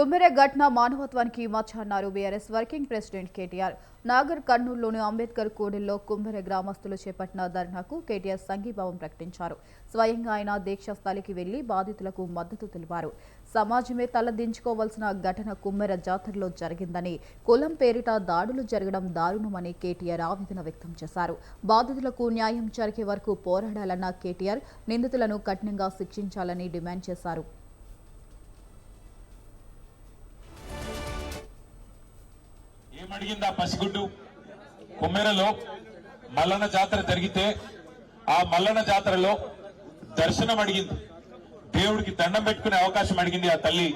కుమ్మెర ఘటన మానవత్వానికి మచ్చ అన్నారు బీఆర్ఎస్ వర్కింగ్ ప్రెసిడెంట్ కేటీఆర్. నాగర్ కర్నూలులోని అంబేద్కర్ కూడలిలో కుమ్మెర గ్రామస్తులు చేపట్టిన ధర్నాకు కేటీఆర్ సంఘీభావం ప్రకటించారు. స్వయంగా ఆయన దీక్షా స్థలికి వెళ్లి బాధితులకు మద్దతు తెలిపారు. సమాజమే తలదించుకోవాల్సిన ఘటన కుమ్మెర జాతరలో జరిగిందని, కులం పేరిట దాడులు జరగడం దారుణమని కేటీఆర్ ఆవేదన వ్యక్తం చేశారు. బాధితులకు న్యాయం జరిగే వరకు పోరాడాలన్న కేటీఆర్ నిందితులను కఠినంగా శిక్షించాలని డిమాండ్ చేశారు. ఏమడిగింది ఆ పసిగుడ్డు? కుమ్మెరలో మల్లన్న జాతర జరిగితే ఆ మల్లన్న జాతరలో దర్శనం అడిగింది, దేవుడికి దండం పెట్టుకునే అవకాశం అడిగింది ఆ తల్లి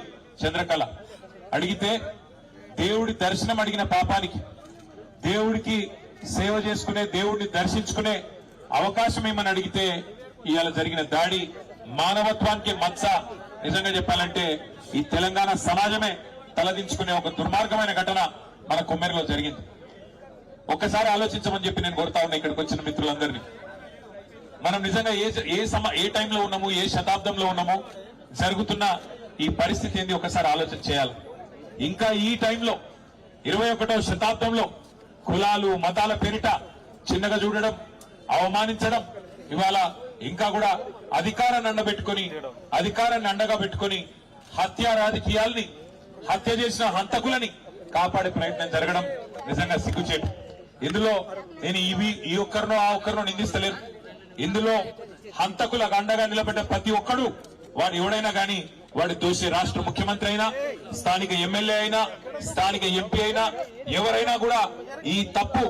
చంద్రకళ. అడిగితే దేవుడి దర్శనం అడిగిన పాపానికి, దేవుడికి సేవ చేసుకునే, దేవుడిని దర్శించుకునే అవకాశం ఏమని అడిగితే ఇవాళ జరిగిన దాడి మానవత్వానికి మచ్చ. నిజంగా చెప్పాలంటే ఈ తెలంగాణ సమాజమే తలదించుకునే ఒక దుర్మార్గమైన ఘటన మన కుమ్మెరలో జరిగింది. ఒక్కసారి ఆలోచించమని చెప్పి నేను కోరుతా ఉన్నా ఇక్కడికి వచ్చిన మిత్రులందరినీ. మనం నిజంగా ఏ టైంలో ఉన్నాము, ఏ శతాబ్దంలో ఉన్నాము, జరుగుతున్న ఈ పరిస్థితి ఏంది ఒకసారి ఆలోచన చేయాలి. ఇంకా ఈ టైంలో 21వ శతాబ్దంలో కులాలు మతాల పేరిట చిన్నగా చూడడం, అవమానించడం, ఇవాళ ఇంకా కూడా అధికారాన్ని అండగా పెట్టుకుని హత్య రాజకీయాల్ని, హత్య చేసిన హంతకులని కాపాడే ప్రయత్నం జరగడం నిజంగా సిగ్గుచేటు. ఇందులో నేను ఈ ఒక్కరినో ఆ ఒక్కరినో నిందిస్తలేను. ఇందులో హంతకులకు అండగా నిలబడ్డ ప్రతి ఒక్కడు, వాడు ఎవడైనా గాని, వాడి దోషి రాష్ట్ర ముఖ్యమంత్రి అయినా, స్థానిక ఎమ్మెల్యే అయినా, స్థానిక ఎంపీ అయినా, ఎవరైనా కూడా ఈ తప్పు,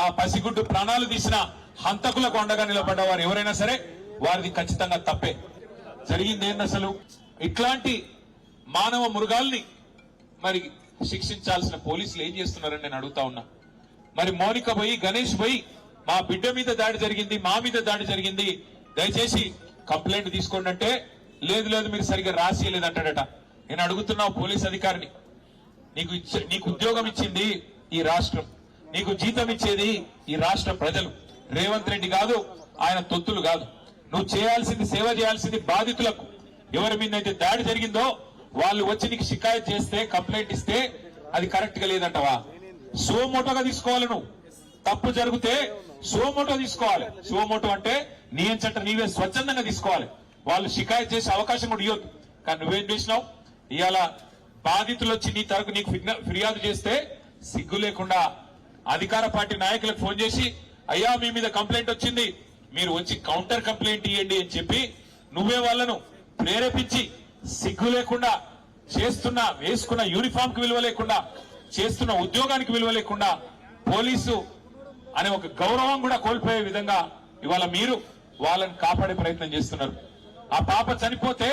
ఆ పసిగుడ్డు ప్రాణాలు తీసిన హంతకులకు అండగా నిలబడ్డ వారు ఎవరైనా సరే వారిది ఖచ్చితంగా తప్పే. జరిగింది ఏంది అసలు? ఇట్లాంటి మానవ మృగాల్ని మరి శిక్షించాల్సిన పోలీసులు ఏం చేస్తున్నారని నేను అడుగుతా ఉన్నా. మరి మౌనిక పోయి, గణేష్ పోయి, మా బిడ్డ మీద దాడి జరిగింది, మా మీద దాడి జరిగింది, దయచేసి కంప్లైంట్ తీసుకోండి అంటే, లేదు మీరు సరిగ్గా రాసియలేదంటాడట. నేను అడుగుతున్నా పోలీస్ అధికారిని, నీకు ఉద్యోగం ఇచ్చింది ఈ రాష్ట్రం, నీకు జీతం ఇచ్చేది ఈ రాష్ట్ర ప్రజలు, రేవంత్ రెడ్డి కాదు, ఆయన తొత్తులు కాదు. నువ్వు చేయాల్సింది, సేవ చేయాల్సింది బాధితులకు. ఎవరి మీద అయితే దాడి జరిగిందో వాళ్ళు వచ్చి నీకు షికాయత్ చేస్తే, కంప్లైంట్ ఇస్తే అది కరెక్ట్ గా లేదంటవా? సోమోటోగా తీసుకోవాలి. నువ్వు తప్పు జరిగితే సోమోటో తీసుకోవాలి. సోమోటో అంటే నీ ఎంచట నీవే స్వచ్ఛందంగా తీసుకోవాలి. వాళ్ళు షికాయత్ చేసే అవకాశం కూడా ఇవ్వద్దు. కానీ నువ్వేం చేసినావు? ఇవాళ బాధితులు వచ్చి నీ తరపు నీకు ఫిర్యాదు చేస్తే సిగ్గు లేకుండా అధికార పార్టీ నాయకులకు ఫోన్ చేసి, అయ్యా మీ మీద కంప్లైంట్ వచ్చింది, మీరు వచ్చి కౌంటర్ కంప్లైంట్ ఇవ్వండి అని చెప్పి నువ్వే వాళ్ళను ప్రేరేపించి, సిగ్గు లేకుండా వేసుకున్న యూనిఫామ్ కి విలువ లేకుండా, చేస్తున్న ఉద్యోగానికి విలువ లేకుండా, పోలీసు అనే ఒక గౌరవం కూడా కోల్పోయే విధంగా ఇవాళ మీరు వాళ్ళని కాపాడే ప్రయత్నం చేస్తున్నారు. ఆ పాప చనిపోతే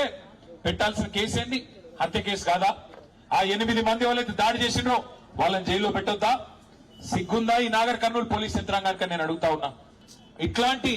పెట్టాల్సిన కేసు ఏంది? హత్య కేసు కాదా? ఆ 8 మంది వాళ్ళైతే దాడి చేసిండ్రో వాళ్ళని జైల్లో పెట్టొద్దా? సిగ్గుందా ఈ నాగర్ కర్నూలు పోలీస్ యంత్రాంగానికి నేను అడుగుతా ఉన్నా. ఇట్లాంటి